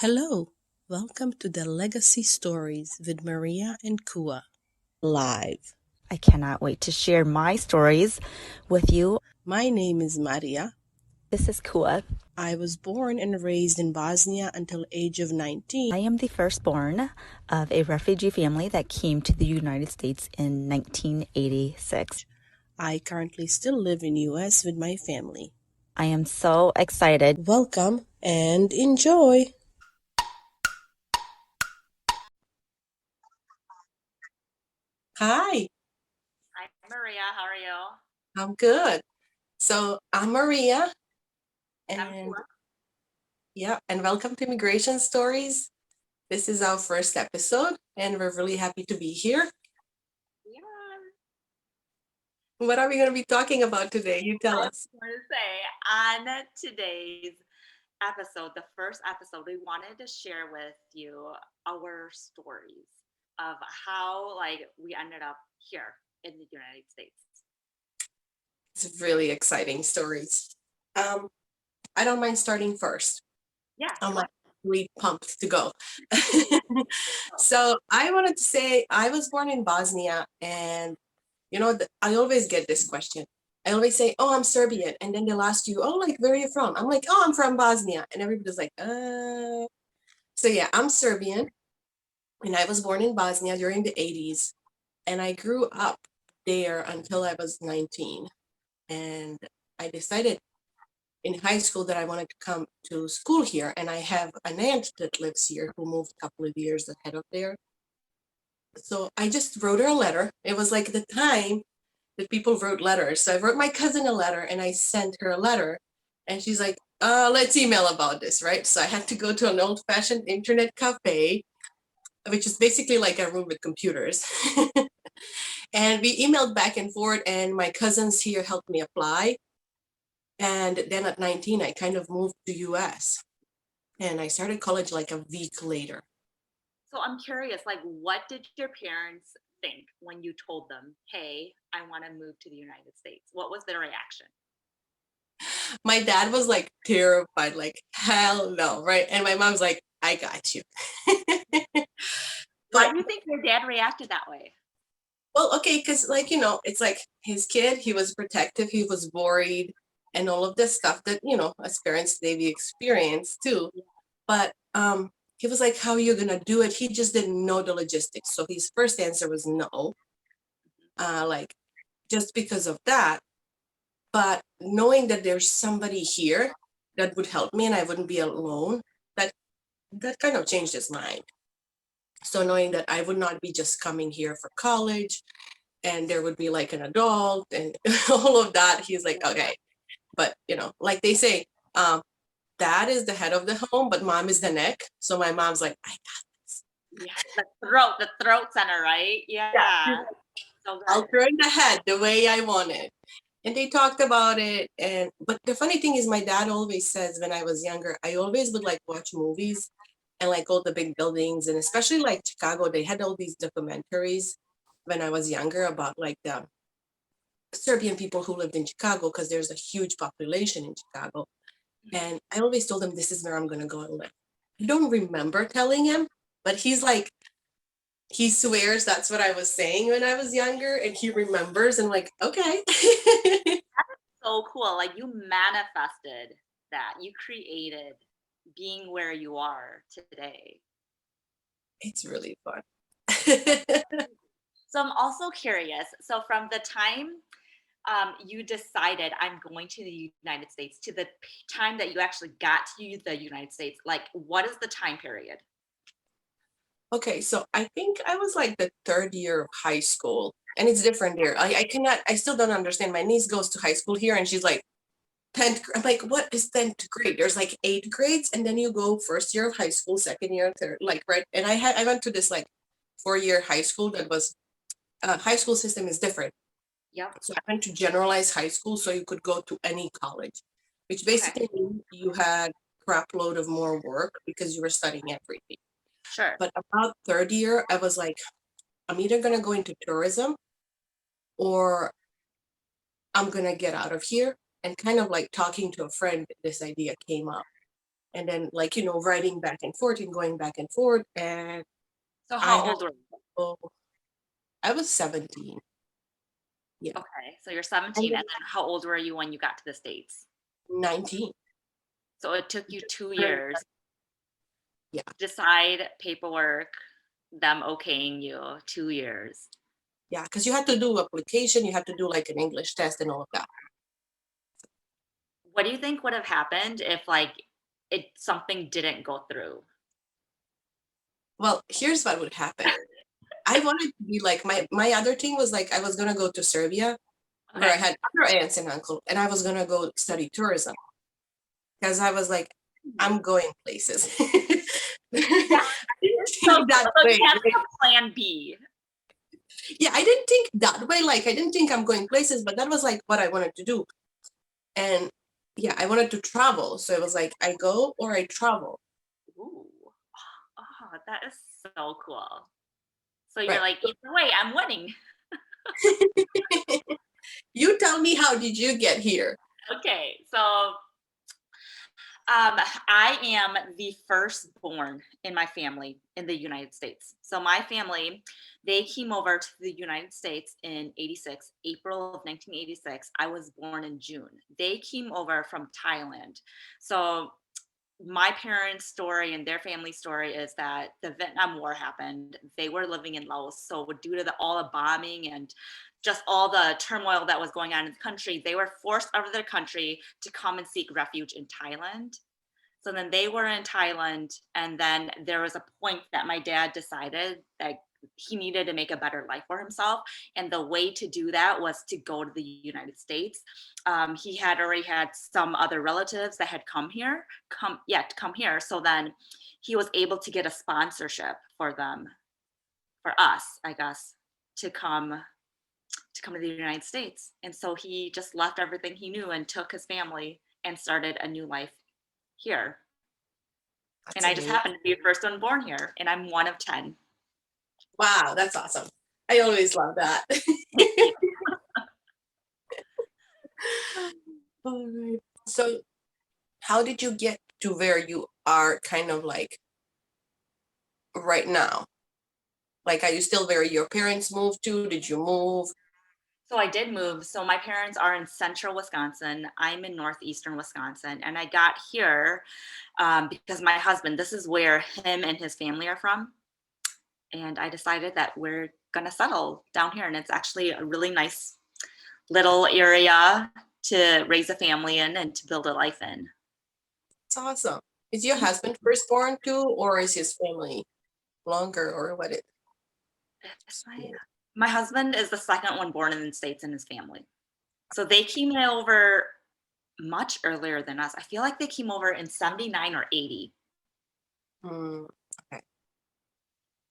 Hello, welcome to the Legacy Stories with Marija and Coua live. I cannot wait to share my stories with you. My name is Marija. This is Coua. I was born and raised in Bosnia until age of 19. I am the firstborn of a refugee family that came to the United States in 1986. I currently still live in US with my family. I am so excited. Welcome and enjoy. Hi, Hi, Maria. How are you? I'm good. So I'm Marija, I'm and Coua. and welcome to Immigration Stories. This is our first episode, and we're really happy to be here. Yeah. What are we going to be talking about today? You tell I us. was going to say, on today's episode, the first episode, we wanted to share with you our stories of how, we ended up here in the United States. It's really exciting stories. I don't mind starting first. Yeah. I'm like really pumped to go. So I wanted to say I was born in Bosnia, and I always get this question. I always say, "Oh, I'm Serbian," and then they'll ask you, "Oh, like where are you from?" I'm like, "Oh, I'm from Bosnia," and everybody's like, "uh." So yeah, I'm Serbian, and I was born in Bosnia during the '80s, and I grew up there until I was 19, and I decided in high school that I wanted to come to school here. And I have an aunt that lives here who moved a couple of years ahead of there. So I just wrote her a letter. It was like the time that people wrote letters. So I wrote my cousin a letter and I sent her a letter. And she's like, let's email about this, right? So I had to go to an old fashioned internet cafe, which is basically like a room with computers. And we emailed back and forth, and my cousins here helped me apply. And then at 19, I kind of moved to US. And I started college like a week later. So I'm curious, what did your parents think when you told them, hey, I want to move to the United States? What was their reaction? My dad was like terrified, like, hell no, right? And my mom's like, I got you. Why But, do you think your dad reacted that way? well, okay, because, it's like his kid, he was protective, he was worried, and all of this stuff that, as parents, maybe experience too. But he was like, how are you going to do it? He just didn't know the logistics. So his first answer was no, like, just because of that. But knowing that there's somebody here that would help me and I wouldn't be alone, that that kind of changed his mind. So knowing that I would not be just coming here for college and there would be like an adult and all of that, he's like, okay. But like they say, um, dad is the head of the home, but mom is the neck. So my mom's like, I got this. Yeah, the throat center, right? Yeah. So I'll good. turn the head the way I want it. And they talked about it. And but the funny thing is my dad always says when I was younger, I always would like watch movies and like all the big buildings, and especially like Chicago, they had all these documentaries when I was younger about like the Serbian people who lived in Chicago because there's a huge population in Chicago. And I always told him this is where I'm gonna go and live. I don't remember telling him, but he's like he swears that's what I was saying when I was younger, and he remembers and like, okay. So cool. Like you manifested that. You created being where you are today. It's really fun. So I'm also curious. So from the time you decided I'm going to the United States to the time that you actually got to the United States, like what is the time period? Okay, so I think I was like the third year of high school, and it's different there. I still don't understand. My niece goes to high school here, and she's like 10th. I'm like, what is 10th grade? There's like 8 grades, and then you go first year of high school, second year, third, like, right? And I went to this like 4 year high school that was, high school system is different. Yep. So I went to generalized high school, so you could go to any college, which Okay. basically means you had crap load of more work because you were studying everything. Sure. But about third year, I was like, I'm either gonna go into tourism or I'm gonna get out of here. And kind of like talking to a friend, this idea came up. and then like, riding back and forth and going back and forth. And So I how had, old were you? oh, I was 17. Yeah. Okay, so you're And 17, then and then how old were you when you got to the States? 19. So it took you 2 Turned- years Yeah. to decide, paperwork, them okaying you, 2 years. Yeah. Because you had to do application, you had to do like an English test and all of that. What do you think would have happened if like something didn't go through? Well, here's what would happen. I wanted to be like my other thing was like I was gonna go to Serbia where I Okay. had other aunts and uncle, and I was gonna go study tourism because I was like, I'm going places. Yeah. I didn't So, think that so way. you have Like, a plan B. yeah, I didn't think that way. Like I didn't think I'm going places, but that was like what I wanted to do. And yeah, I wanted to travel. So it was like I go or I travel. Ooh. Oh, that is so cool. So you're Right. like, either way, I'm winning. You tell me, how did you get here? Okay, so I am the firstborn in my family in the United States. So my family, they came over to the United States in 86, April of 1986. I was born in June. They came over from Thailand. So my parents' story and their family story is that the Vietnam War happened. They were living in Laos. So due to all the bombing and just all the turmoil that was going on in the country, they were forced out of their country to come and seek refuge in Thailand. So then they were in Thailand, and then there was a point that my dad decided that he needed to make a better life for himself, and the way to do that was to go to the United States. He had already had some other relatives that had come here. So then he was able to get a sponsorship for them, for us, I guess, to come to the United States. And so he just left everything he knew and took his family and started a new life here. And That's I just amazing. happened to be the first one born here, and I'm one of 10. Wow, that's awesome. I always love that. All right. So how did you get to where you are kind of like right now? Like, are you still where your parents moved to? Did you move? So I did move. So my parents are in central Wisconsin. I'm in northeastern Wisconsin. And I got here because my husband, this is where him and his family are from. And I decided that we're going to settle down here. And it's actually a really nice little area to raise a family in and to build a life in. It's awesome. Is your husband firstborn too, or is his family longer, or what it? It's my husband is the second one born in the States in his family. So they came over much earlier than us. I feel like they came over in 79 or 80. Okay.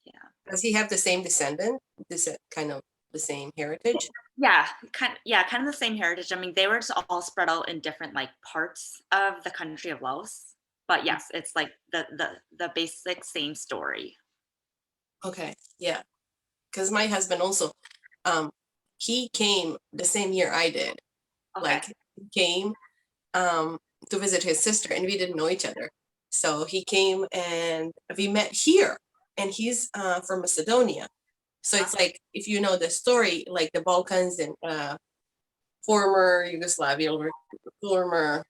Yeah. Does he have the same descendant? This kind of the same heritage? Yeah, kind of the same heritage. I mean, they were just all spread out in different like parts of the country of Laos. But yes, it's like the basic same story. Okay, yeah. Because my husband also, um, he came the same year I did. Okay. Like he came to visit his sister, and we didn't know each other. So he came and we met here, and he's from Macedonia. So it's like, if you know the story, like the Balkans and former Yugoslavia, or former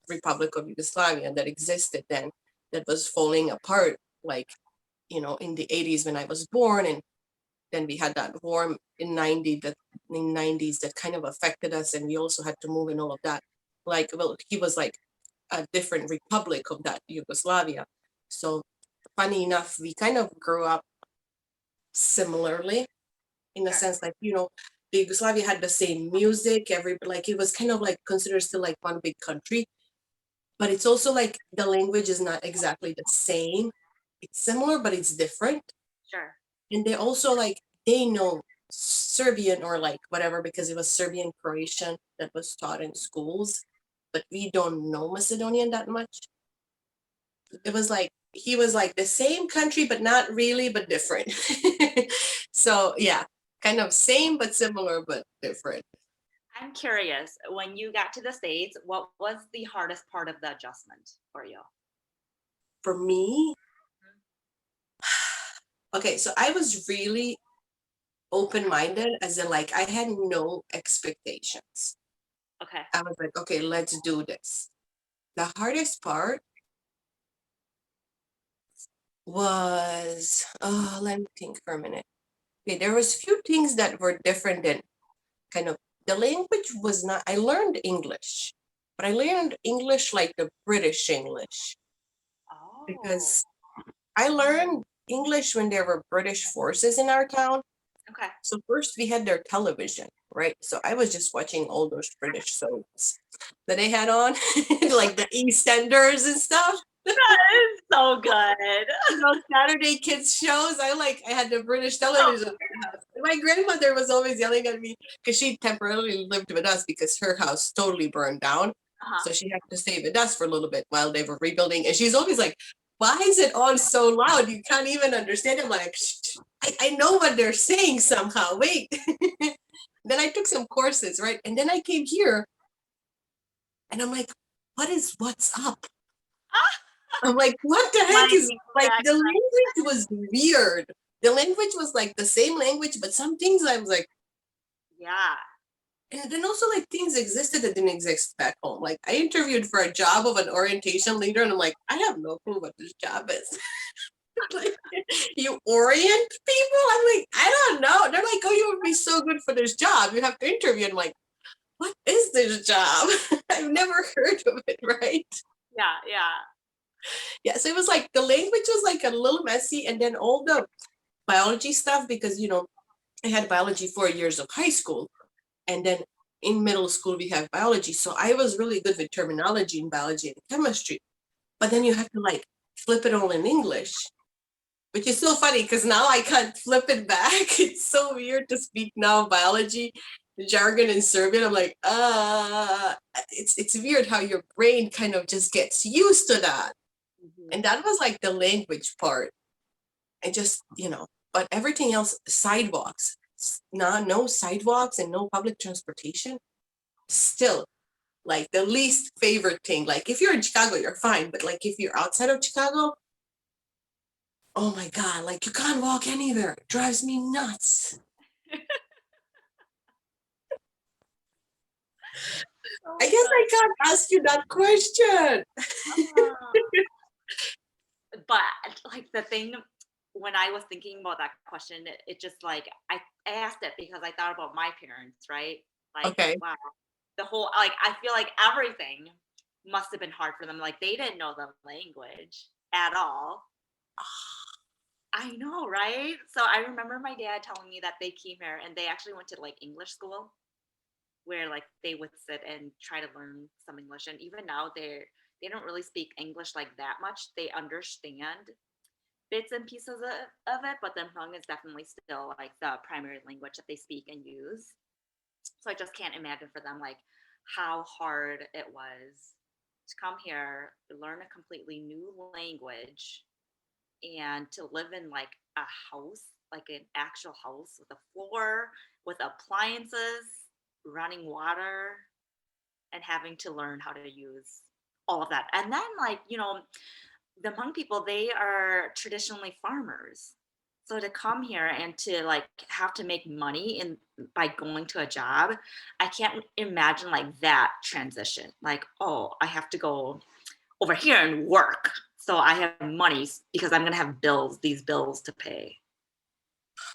Republic of Yugoslavia that existed then, that was falling apart, like, in the 80s when I was born. And then we had that war in 90s that kind of affected us, and we also had to move and all of that. Like, well, he was like a different republic of that Yugoslavia. So funny enough, we kind of grew up similarly, in a sense, like, the Yugoslavia had the same music, like it was kind of like considered still like one big country, but it's also like the language is not exactly the same. It's similar, but it's different. Sure. And they also like, they know Serbian or like whatever, because it was Serbian Croatian that was taught in schools, but we don't know Macedonian that much. It was like, he was like the same country, but not really, but different. So yeah, kind of same, but similar, but different. I'm curious, when you got to the States, what was the hardest part of the adjustment for you? for me, okay, so I was really open-minded, as in like I had no expectations. Okay. I was like, okay, let's do this. The hardest part was, let me think for a minute. Okay, there was few things that were different than kind of the language was not, I learned English, but I learned English like the British English Oh, because I learned English when there were British forces in our town. okay. So first we had their television, right? So I was just watching all those British soaps that they had on, like the EastEnders and stuff. That is so good. Saturday kids shows. I had the British Oh, television in the house. My grandmother was always yelling at me because she temporarily lived with us because her house totally burned down. uh-huh. So she had to stay with us for a little bit while they were rebuilding. And she's always like, why is it on so loud? You can't even understand it. I'm like, I know what they're saying somehow. Wait. Then I took some courses, right? And then I came here and I'm like, what's up? I'm like, what the heck is Finding like that the language was weird. The language was like the same language, but some things I was like, yeah. and then also like things existed that didn't exist back home. Like I interviewed for a job of an orientation leader, and I'm like, I have no clue what this job is. Like, you orient people? I'm like, I don't know. They're like, oh, you would be so good for this job. You have to interview. And I'm like, what is this job? I've never heard of it, right? Yeah, yeah. Yeah, so it was like the language was like a little messy, and then all the biology stuff because I had biology 4 years of high school, and then in middle school we have biology. So I was really good with terminology in biology and chemistry. But then you have to like flip it all in English, which is so funny because now I can't flip it back. It's so weird to speak now biology jargon in Serbian. I'm like, it's weird how your brain kind of just gets used to that. Mhm. And that was like the language part. I just, but everything else, sidewalks, no sidewalks and no public transportation, still like the least favorite thing. Like if you're in Chicago, you're fine. But like if you're outside of Chicago, oh my God, like you can't walk anywhere. It drives me nuts. I So guess good. I can't ask you that question. Uh, but like the thing when I was thinking about that question, it just like I asked it because I thought about my parents, right? Like, Okay. wow, the whole like I feel like everything must have been hard for them. Like they didn't know the language at all. I know, right? So I remember my dad telling me that they came here and they actually went to like English school where like they would sit and try to learn some English. And even now they don't really speak English like that much. They understand bits and pieces of it, but then Hmong is definitely still like the primary language that they speak and use. So I just can't imagine for them like how hard it was to come here, learn a completely new language, and to live in like a house, like an actual house with a floor, with appliances, running water, and having to learn how to use all of that. And then like, the Hmong people, they are traditionally farmers. So to come here and to like have to make money in by going to a job, I can't imagine like that transition. Like, oh, I have to go over here and work. So I have money because I'm gonna have these bills to pay.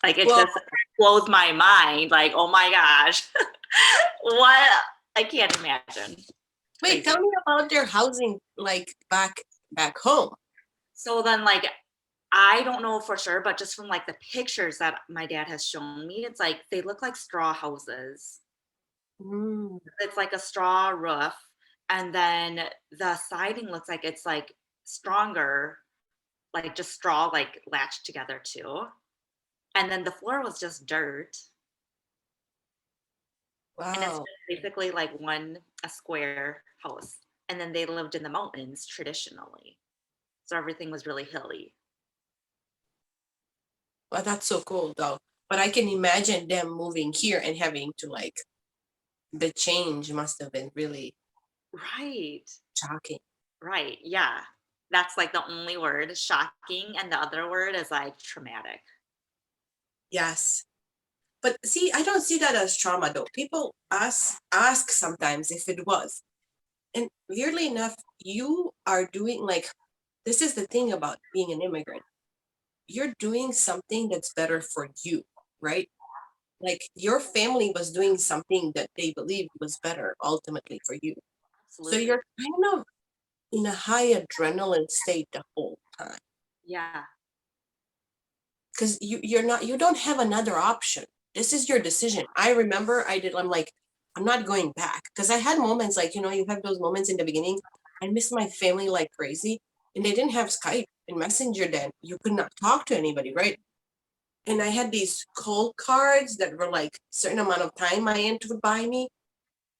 Like it Well, just blows my mind. Like, oh my gosh, what? I can't imagine. wait, Crazy. tell me about their housing like back home. So then, like, I don't know for sure, but just from like the pictures that my dad has shown me, it's like they look like straw houses. Mm. It's like a straw roof, and then the siding looks like it's like stronger, like just straw like latched together too. And then the floor was just dirt, and it's Wow. just basically like a square house. And then they lived in the mountains traditionally, so everything was really hilly. Well, that's so cool though. But I can imagine them moving here and having to like the change must have been really Right. shocking. Right. Yeah. That's like the only word, shocking, and the other word is like traumatic. Yes. But see, I don't see that as trauma though. People ask sometimes if it was. And weirdly enough, you are doing like this is the thing about being an immigrant. You're doing something that's better for you, right? Like your family was doing something that they believed was better ultimately for you. So Absolutely. you're kind of in a high adrenaline state the whole time Yeah. because you don't have another option. This is your decision. I remember I'm like, I'm not going back because I had moments like, you have those moments in the beginning. I miss my family like crazy and they didn't have Skype and Messenger then. You could not talk to anybody, right? And I had these cold cards that were like certain amount of time my aunt would buy me.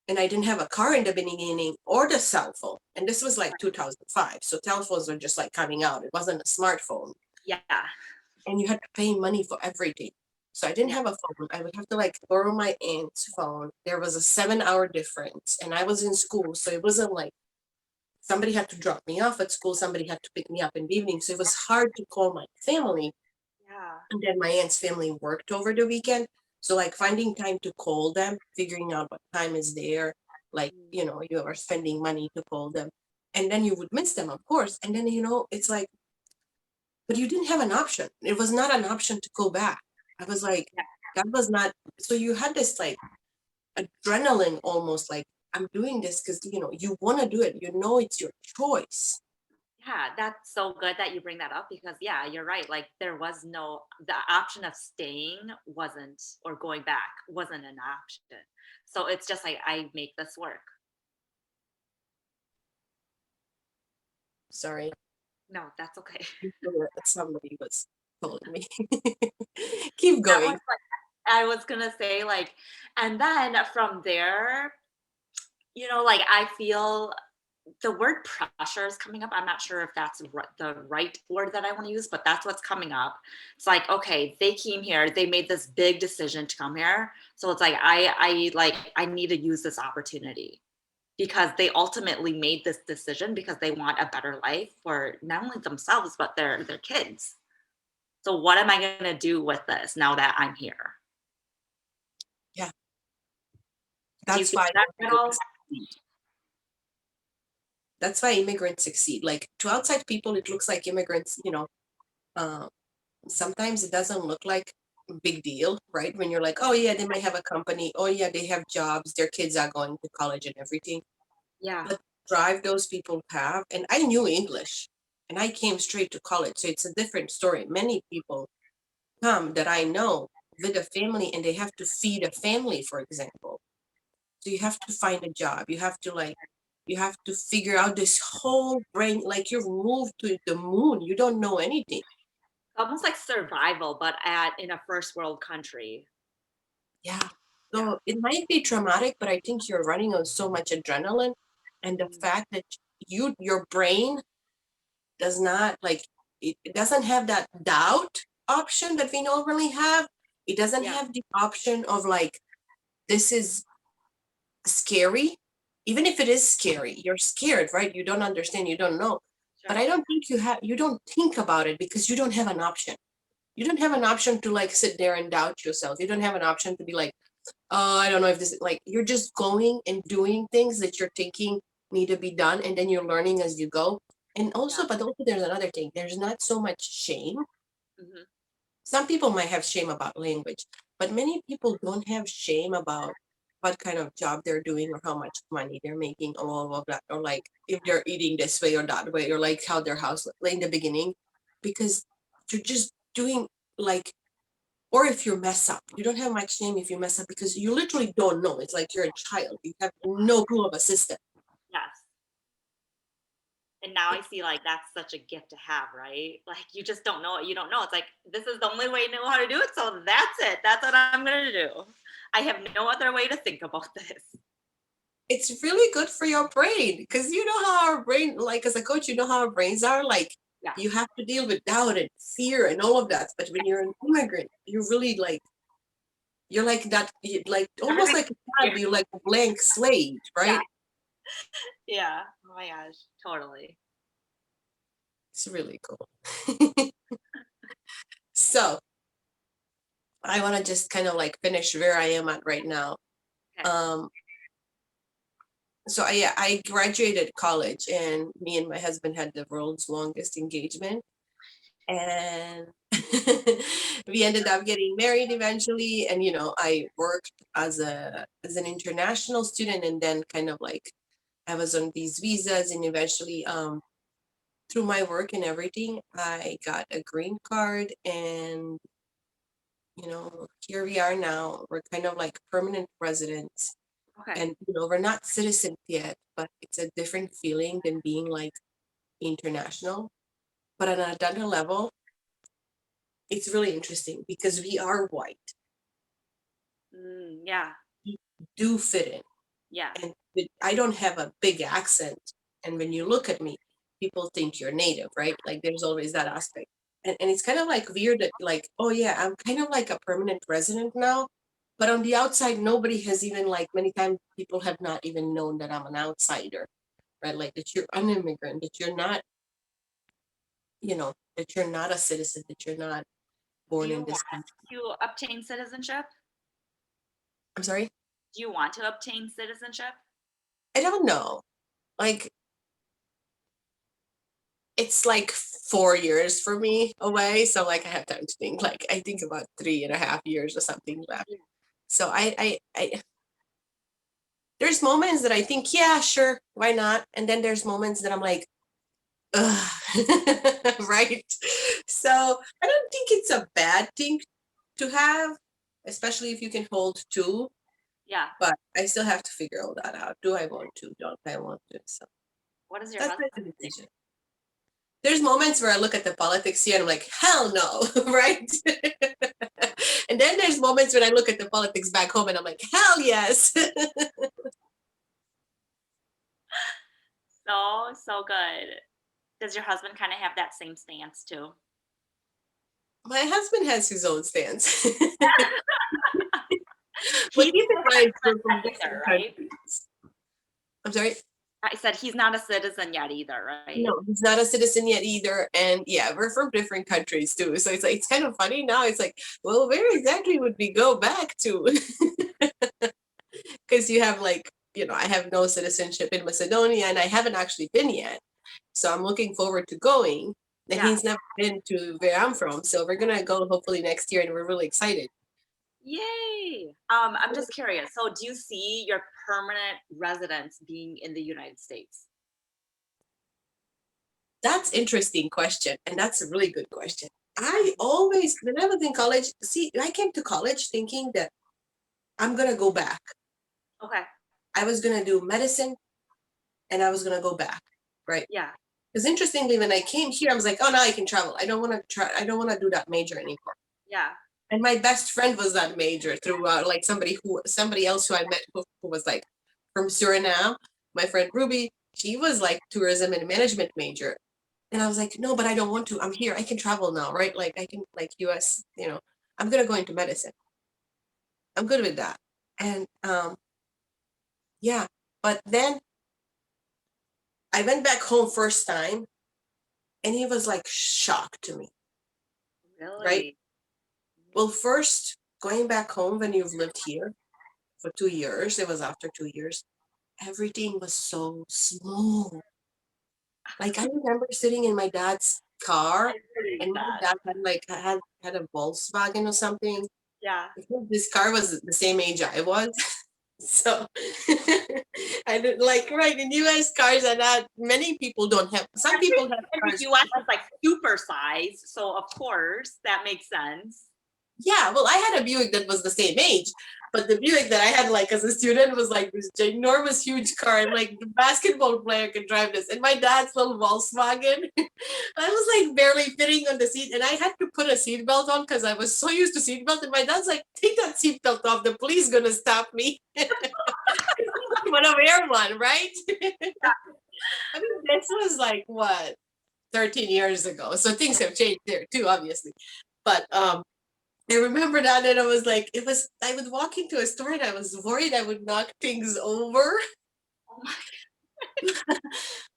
And I didn't have a car in the beginning or the cell phone. And this was like 2005. So telephones were just like coming out. It wasn't a smartphone. Yeah. And you had to pay money for everything. So I didn't Yeah. have a phone. I would have to like borrow my aunt's phone. There was a 7 hour difference. And I was in school. So it wasn't like somebody had to drop me off at school. Somebody had to pick me up in the evening. So it was hard to call my family. Yeah. And then my aunt's family worked over the weekend. So like finding time to call them, figuring out what time is there, like, Mm. you are spending money to call them. And then you would miss them, of course. And then, it's like, but you didn't have an option. It was not an option to go back. I was like, Yeah. that was not, so you had this like adrenaline almost like, I'm doing this because, you want to do it. It's your choice. Yeah, that's so good that you bring that up because yeah, you're right. Like there was the option of staying wasn't or going back wasn't an option. So it's just like I make this work. Sorry. No, that's okay. Somebody was calling me. Keep That was going. like I was gonna say like, and then from there, like I feel the word pressure is coming up. I'm not sure if that's the right word that I want to use, but that's what's coming up. It's like, okay, they came here, they made this big decision to come here. So it's like I need to use this opportunity because they ultimately made this decision because they want a better life for not only themselves but their kids. So what am I going to do with this now that I'm here? Yeah. Do you That's feel why that at all? immigrants succeed. That's why immigrants succeed. Like to outside people, it looks like immigrants, uh, sometimes it doesn't look like a big deal, right? When you're like, oh yeah, they might have a company. Oh yeah, they have jobs. Their kids are going to college and everything. Yeah. But drive those people have, and I knew English and I came straight to college. So it's a different story. Many people come that I know with a family and they have to feed a family, for example. So you have to find a job. You have to figure out this whole brain, like you've moved to the moon. You don't know anything. Almost like survival, but at in a first world country. Yeah. Yeah. So it might be traumatic, but I think you're running on so much adrenaline. And the Mm. fact that your brain does not like it doesn't have that doubt option that we normally have. It doesn't Yeah. have the option of like, this is scary. Even if it is scary, you're scared, right? You don't understand, you don't know. But Sure. I don't think you don't think about it because you don't have an option. You don't have an option to like sit there and doubt yourself. You don't have an option to be like, oh, I don't know if this like you're just going and doing things that you're thinking need to be done, and then you're learning as you go. And Yeah. also there's another thing. There's not so much shame. Hmm. Some people might have shame about language, but many people don't have shame about what kind of job they're doing or how much money they're making or all of that, or like if they're eating this way or that way, or like how their house like in the beginning, because you're just doing like, or if you mess up, you don't have much shame if you mess up because you literally don't know. It's like you're a child. You have no clue of a system. Yes. And now I see like that's such a gift to have, right? Like you just don't know it. You don't know. It's like this is the only way to know how to do it. So that's it. That's what I'm gonna do. I have no other way to think about this. It's really good for your brain because you know how our brain, like as a coach, you know how our brains are. Like Yes. you have to deal with doubt and fear and all of that. But when you're an immigrant, you're really like you're like that, like almost Everything's like a child. here. You're like a blank slate, Yeah. right? Yeah. Oh my gosh. Totally. It's really cool. So I want to just kind of like finish where I am at right now. Okay. So I graduated college, and me and my husband had the world's longest engagement, and we ended up getting married eventually. And I worked as an international student, and then kind of like I was on these visas, and eventually through my work and everything, I got a green card, and here we are now. We're kind of like permanent residents, Okay. and we're not citizens yet, but it's a different feeling than being like international. But on another level, it's really interesting because we are white. Yeah. We do fit in, Yeah. and I don't have a big accent. And when you look at me, people think you're native, right? Like there's always that aspect. And it's kind of like weird that like, oh yeah, I'm kind of like a permanent resident now. But on the outside, nobody has even like many times people have not even known that I'm an outsider, right? Like that you're an immigrant, that you're not, that you're not a citizen, that you're not Do born you in want this country. to obtain citizenship? I'm sorry? Do you want to obtain citizenship? I don't know. Like it's like 4 years for me away. So like I have time to think. Like I think about 3.5 years or something left. Yeah. So I there's moments that I think, yeah, sure, why not? And then there's moments that I'm like, ugh, right? So I don't think it's a bad thing to have, especially if you can hold two. Yeah. But I still have to figure all that out. Do I want to? Don't I want to? So What does your that's husband the think? decision. There's moments where I look at the politics here and I'm like, hell no, right? And then there's moments when I look at the politics back home and I'm like, hell yes. So good. Does your husband kind of have that same stance too? My husband has his own stance. But He's keep in mind, we're from not either, different right? countries. I'm sorry? I said he's not a citizen yet either, right? No, he's not a citizen yet either. And yeah, we're from different countries too. So it's like, it's kind of funny now. It's like, well, where exactly would we go back to? Because you have like, I have no citizenship in Macedonia and I haven't actually been yet. So I'm looking forward to going. And Yeah. he's never been to where I'm from. So we're gonna go hopefully next year and we're really excited. Yay. I'm just curious. So do you see your permanent residence being in the United States? That's interesting question. And that's a really good question. I always, when I was in college, see, I came to college thinking that I'm gonna go back. Okay. I was gonna do medicine and I was gonna go back, right? Yeah. Because interestingly, when I came here, I was like, oh, now I can travel. I don't want to try. I don't want to do that major anymore. Yeah. And my best friend was that major through like somebody else who I met who was like from Suriname. My friend Ruby, she was like tourism and management major. And I was like, no, but I don't want to. I'm here. I can travel now, right? Like I can like US, I'm gonna go into medicine. I'm good with that. And yeah, but then I went back home first time and he was like shocked to me, right? Really? Well, first going back home when you've lived here for 2 years, it was after 2 years, everything was so small. Like I remember sitting in my dad's car Pretty and my sad. dad had a Volkswagen or something. Yeah. I think this car was the same age I was. So I did like right in US cars are not many people don't have some people have And the cars. US is like super size, so of course that makes sense. Yeah, well, I had a Buick that was the same age, but the Buick that I had like as a student was like this ginormous, huge car, and like the basketball player could drive this. And my dad's little Volkswagen, I was like barely fitting on the seat, and I had to put a seatbelt on because I was so used to seatbelt. And my dad's like, "Take that seatbelt off. The police gonna stop me." I'm gonna wear one, right? I mean, this was like what 13 years ago, so things have changed there too, obviously. But I remember that, and I was like, I would walk into a store and I was worried I would knock things over. Oh my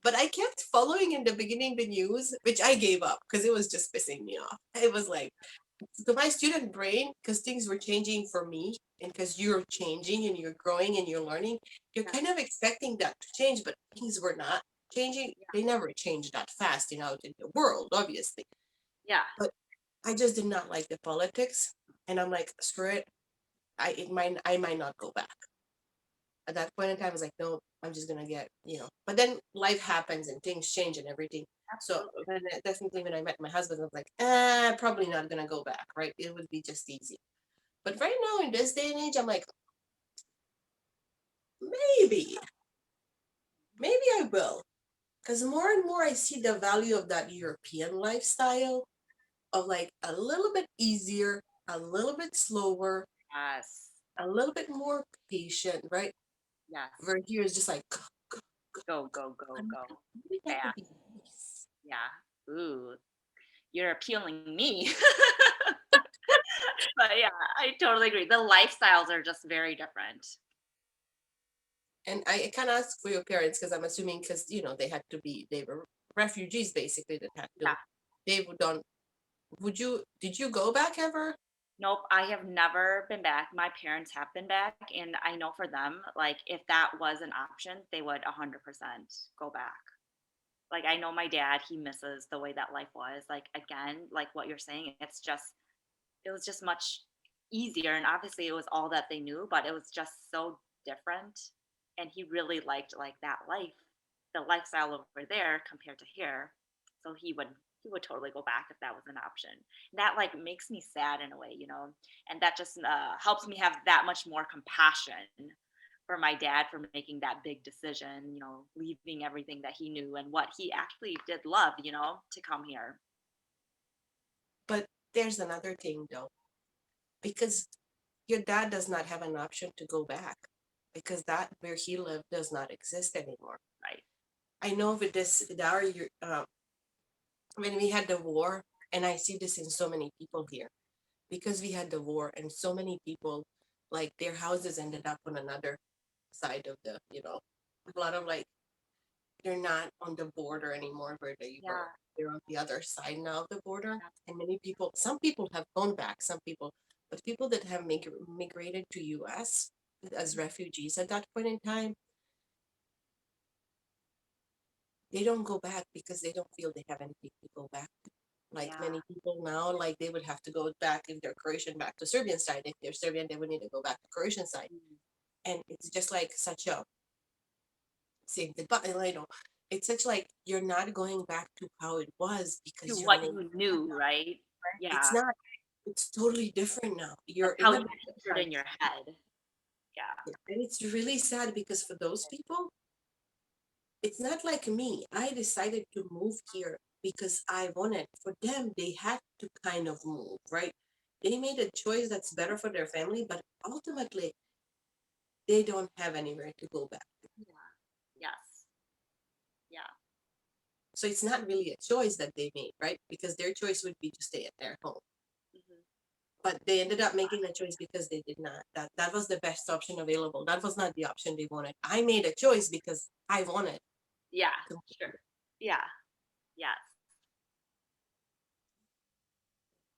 But I kept following in the beginning the news, which I gave up because it was just pissing me off. It was like, to my student brain, because things were changing for me, and because you're changing and you're growing and you're learning, you're Yeah. kind of expecting that to change, but things were not changing. Yeah. They never changed that fast, out in the world, obviously. Yeah. But I just did not like the politics, and I'm like, screw it. I might not go back. At that point in time, I was like, no, I'm just gonna get. But then life happens and things change and everything. So Absolutely. definitely when I met my husband, I was like, probably not gonna go back, right? It would be just easy. But right now in this day and age, I'm like, maybe, maybe I will. Because more and more I see the value of that European lifestyle of like a little bit easier, a little bit slower, Yes. a little bit more patient, right? Yes. Where here is just like, Go, go, go, I'm go. like, maybe that would Fast. be nice. Yeah. Ooh, you're appealing me. But yeah, I totally agree. The lifestyles are just very different. And I kind of asked for your parents because I'm assuming because they were refugees basically that had to Yeah. they would on did you go back ever? Nope, I have never been back. My parents have been back, and I know for them, like if that was an option, they would 100% go back. Like I know my dad, he misses the way that life was. Like again, like what you're saying, it was just much easier, and obviously it was all that they knew, but it was just so different, and he really liked like that life, the lifestyle over there compared to here. So he would totally go back if that was an option. That like makes me sad in a way, and that just helps me have that much more compassion for my dad for making that big decision, leaving everything that he knew and what he actually did love, to come here. But there's another thing though, because your dad does not have an option to go back because that where he lived does not exist anymore. Right. I know with this with our when we had the war, and I see this in so many people here because we had the war and so many people like their houses ended up on another side of a lot of like they're not on the border anymore where they were. Yeah. They're on the other side now of the border. Yeah. And some people have gone back, but people that have migrated to US as refugees at that point in time, they don't go back because they don't feel they have anything to go back to. Like Yeah. many people now, like they would have to go back if they're Croatian back to Serbian side. If they're Serbian, they would need to go back to Croatian side. Mm. And it's just like such a same thing. But I know it's such like you're not going back to how it was To because you're what gonna you knew, right? it's Yeah. not it's totally different now. That's You're in how a you different pictured time. in your head. Yeah. And it's really sad because for those people, it's not like me. I decided to move here because I wanted. For them, they had to kind of move, right? They made a choice that's better for their family, but ultimately they don't have anywhere to go back. Yeah. Yes. Yeah. So it's not really a choice that they made, right? Because their choice would be to stay at their home. Hmm. But they ended up making a choice because they did not. That was the best option available. That was not the option they wanted. I made a choice because I wanted Yeah. to. Sure. Yeah. Yes.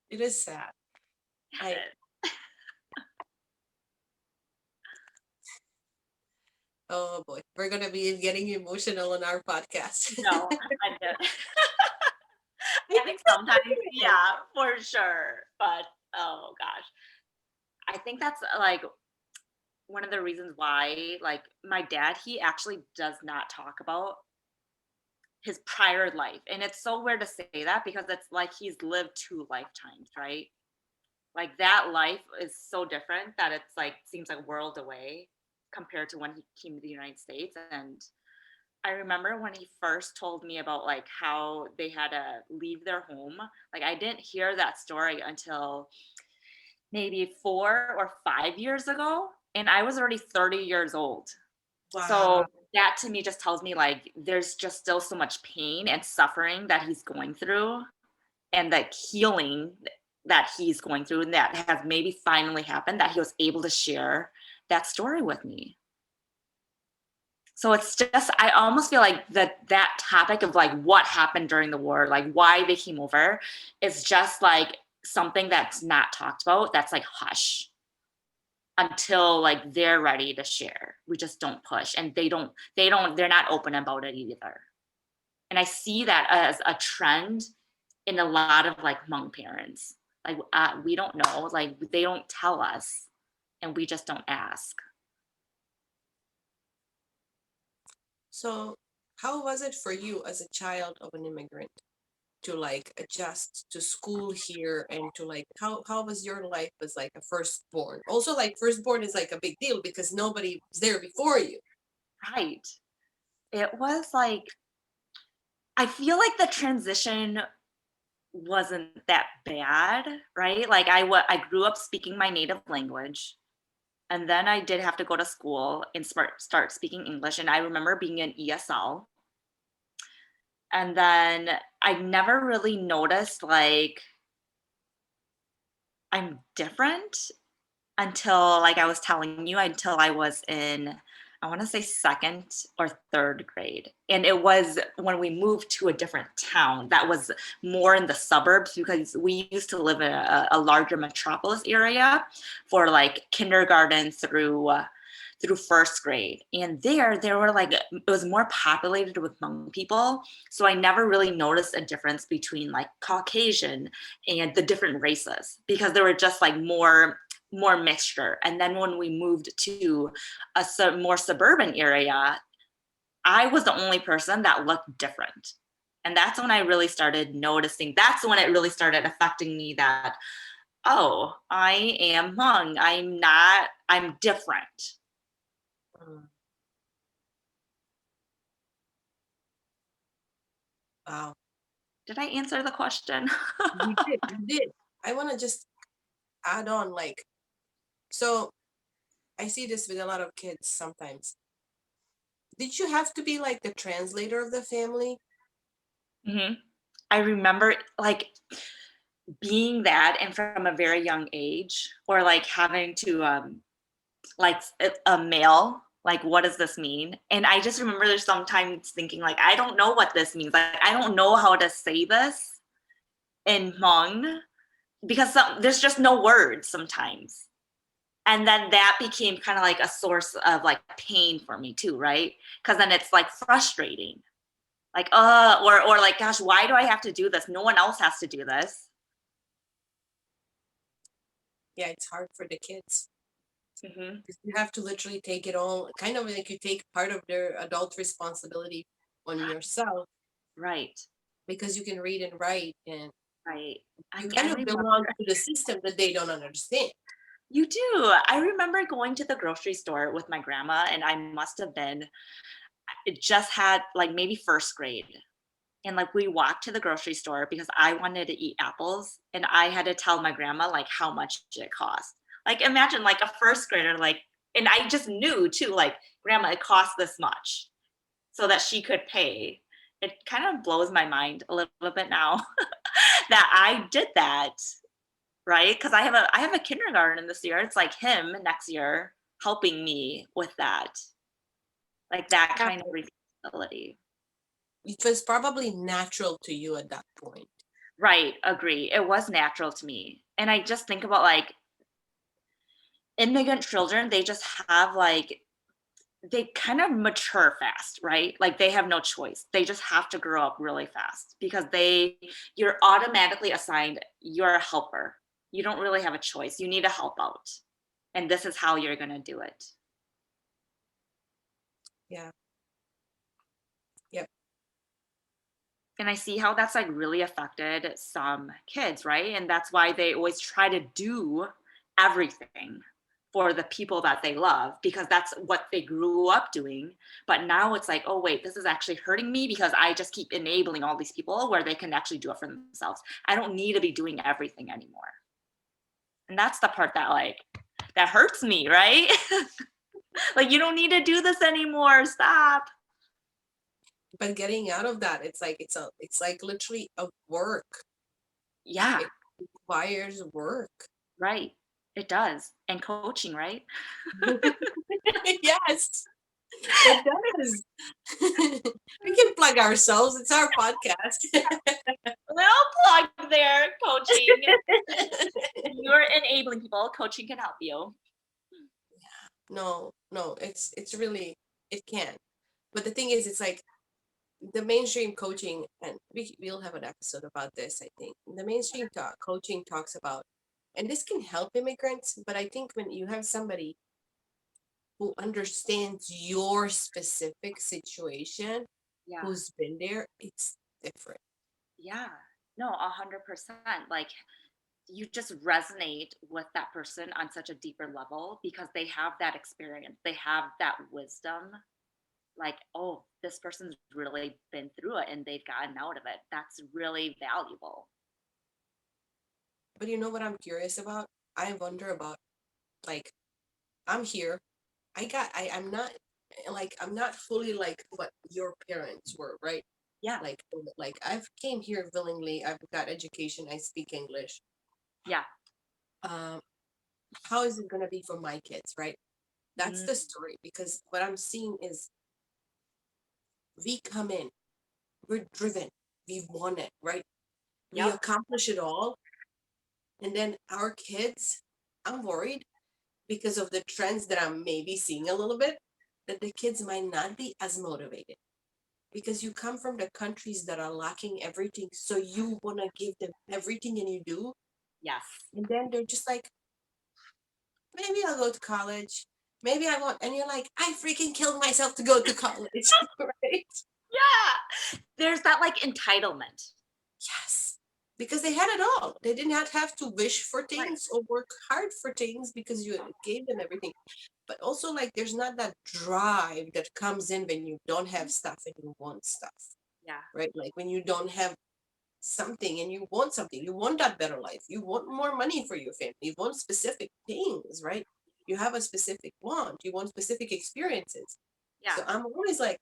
It is sad. I oh boy, we're gonna be getting emotional on our podcast. No, I did. I I think think that's sometimes, okay. yeah, for sure. But oh gosh, I think that's like one of the reasons why, like, my dad, he actually does not talk about his prior life. And it's so weird to say that because it's like he's lived two lifetimes, right? Like that life is so different that it's like seems like a world away compared to when he came to the United States. And I remember when he first told me about like how they had to leave their home. Like I didn't hear that story until maybe 4 or 5 years ago. And I was already 30 years old. So Wow. that to me just tells me like there's just still so much pain and suffering that he's going through and like healing that he's going through and that has maybe finally happened that he was able to share that story with me. So it's just, I almost feel like that topic of like what happened during the war, like why they came over, is just like something that's not talked about. That's like hush until like they're ready to share. We just don't push, and they're not open about it either. And I see that as a trend in a lot of like Hmong parents. Like we don't know, like they don't tell us, and we just don't ask. So how was it for you as a child of an immigrant to like adjust to school here and to like how was your life as like a firstborn? Also like firstborn is like a big deal because nobody was there before you. Right. It was like, I feel like the transition wasn't that bad, right? Like I grew up speaking my native language, and then I did have to go to school and start speaking English. And I remember being in ESL, and then I never really noticed like I'm different until, like I was telling you, until I was in, I want to say second or third grade. And it was when we moved to a different town that was more in the suburbs, because we used to live in a larger metropolis area for like kindergarten through first grade. And there were like, it was more populated with Hmong people. So I never really noticed a difference between like Caucasian and the different races, because there were just like more mixture. And then when we moved to a more suburban area, I was the only person that looked different. And that's when I really started noticing, that's when it really started affecting me that, oh, I am Hmong. I'm different. Mm. Wow. Did I answer the question? You did, you did. I want to just add on like, so I see this with a lot of kids sometimes. Did you have to be like the translator of the family? hmm I remember like being that, and from a very young age, or like having to like a male, like what does this mean? And I just remember there's sometimes thinking like, I don't know what this means, like I don't know how to say this in Hmong, because there's just no words sometimes. And then that became kind of like a source of like pain for me too, right? Because then it's like frustrating, like or like, gosh, why do I have to do this? No one else has to do this. Yeah, it's hard for the kids. hmm 'Cause you have to literally take it all, kind of like you take part of their adult responsibility on yourself right, because you can read and write and right. I you mean, I kind of remember. belong to the system that they don't understand. You do. I remember going to the grocery store with my grandma, and I must have been, it just had like maybe first grade. And like we walked to the grocery store because I wanted to eat apples, and I had to tell my grandma like how much it cost. Like imagine like a first grader, like, and I just knew too, like, grandma, it costs this much, so that she could pay. It kind of blows my mind a little bit now that I did that, right? Because I have a kindergarten this year. It's like him next year helping me with that, like that Yeah. kind of responsibility. It was probably natural to you at that point. Right, agree. It was natural to me. And I just think about like immigrant children, they just have like, they kind of mature fast, right? Like they have no choice. They just have to grow up really fast because you're automatically assigned, you're a helper. You don't really have a choice. You need to help out. And this is how you're going to do it. Yeah. Yep. And I see how that's like really affected some kids, right? And that's why they always try to do everything for the people that they love, because that's what they grew up doing. But now it's like, oh, wait, this is actually hurting me because I just keep enabling all these people where they can actually do it for themselves. I don't need to be doing everything anymore. And that's the part that like, that hurts me, right? Like, you don't need to do this anymore. Stop. But getting out of that, it's like literally a work. Yeah, It requires work. right. It does. And coaching, right? Yes. It does. We can plug ourselves. It's our podcast. Little plug there, coaching. You're enabling people. Coaching can help you. No, it's really, it can. But the thing is, it's like the mainstream coaching, and we'll have an episode about this, I think. The mainstream coaching talks about, and this can help immigrants, but I think when you have somebody who understands your specific situation, Yeah. who's been there, it's different. Yeah. No, 100%. Like you just resonate with that person on such a deeper level because they have that experience. They have that wisdom. Like, oh, this person's really been through it and they've gotten out of it. That's really valuable. But you know what I'm curious about? I wonder about, like, I'm here. I'm not, like, I'm not fully like what your parents were, right? Yeah. Like I've came here willingly. I've got education. I speak English. Yeah. Um, how is it gonna be for my kids, right? That's Mm, the story, because what I'm seeing is we come in, we're driven, we want it, right? We yep. accomplish it all, and then our kids, I'm worried because of the trends that I'm maybe seeing a little bit, that the kids might not be as motivated, because you come from the countries that are lacking everything, so you want to give them everything, and you do, Yes. and then they're just like, maybe I'll go to college, maybe I won't, and you're like, I freaking killed myself to go to college. Right? Yeah. There's that like entitlement. Yes, because they had it all. They did not have to wish for Right. things or work hard for things, because you gave them everything. But also, like, there's not that drive that comes in when you don't have stuff and you want stuff, Yeah. right? Like when you don't have something and you want something, you want that better life, you want more money for your family, you want specific things, right? You have a specific want, you want specific experiences. Yeah. So I'm always like,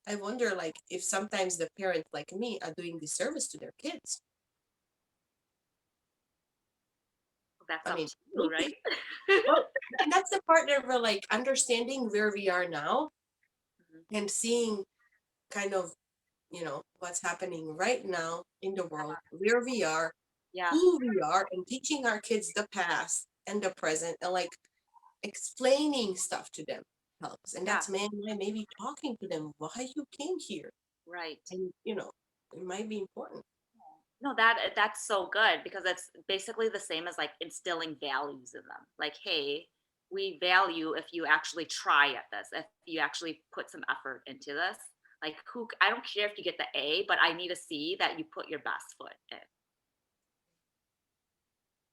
I wonder, like, if sometimes the parents like me are doing disservice to their kids. That's I up mean, to you, right? well, and that's the part that we're like understanding where we are now Mhm. and seeing kind of, what's happening right now in the world, where we are, Yeah. who we are, and teaching our kids the past and the present, and like explaining stuff to them helps. And Yeah. that's maybe talking to them why you came here. Right. And it might be important. No, that's so good because it's basically the same as like instilling values in them. Like, hey, we value if you actually try at this, if you actually put some effort into this. Like, who I don't care if you get the A, but I need to see that you put your best foot in.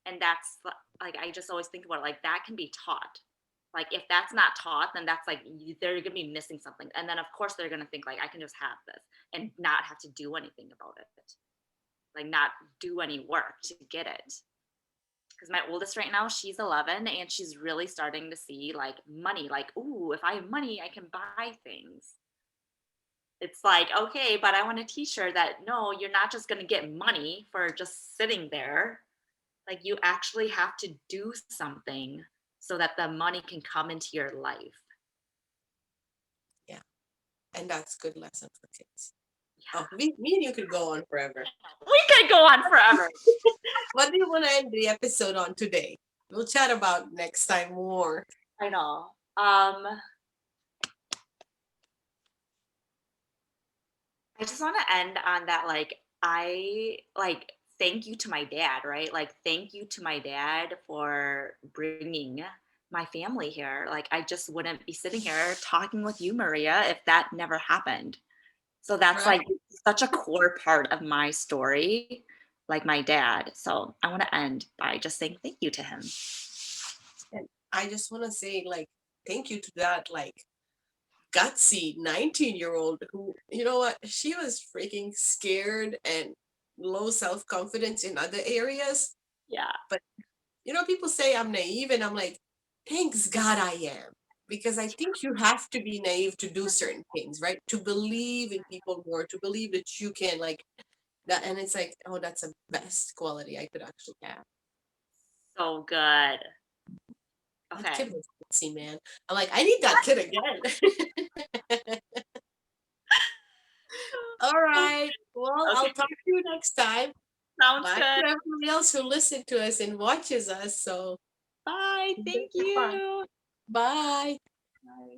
And that's like I just always think about it, like that can be taught. Like if that's not taught, then that's like they're gonna be missing something. And then of course they're gonna think like I can just have this and not have to do anything about it, like not do any work to get it. Because my oldest right now, she's 11 and she's really starting to see like money. Like, ooh, if I have money, I can buy things. It's like, okay, but I want to teach her that no, you're not just going to get money for just sitting there. Like, you actually have to do something so that the money can come into your life. Yeah. And that's good lesson for kids. Yeah. Oh, me and you could go on forever. We could go on forever. What do you want to end the episode on today? We'll chat about next time more. I know. I just want to end on that. Like, I like thank you to my dad, right? Like, thank you to my dad for bringing my family here. Like, I just wouldn't be sitting here talking with you, Maria, if that never happened. So that's Right. like such a core part of my story, like my dad. So I want to end by just saying thank you to him. And I just want to say, like, thank you to that, like, gutsy 19-year-old who, you know what, she was freaking scared and low self-confidence in other areas. Yeah. But, people say I'm naive, and I'm like, thanks God I am. Because I think you have to be naive to do certain things, right? To believe in people more, to believe that you can, like, that. And it's like, oh, that's the best quality I could actually have. So good. That Okay. kid was sexy, man. I'm like, I need that kid again. All right. Well, Okay. I'll talk to you next time. Sounds Bye good. to everybody else who listens to us and watches us. So Bye. Thank you. bye. Bye.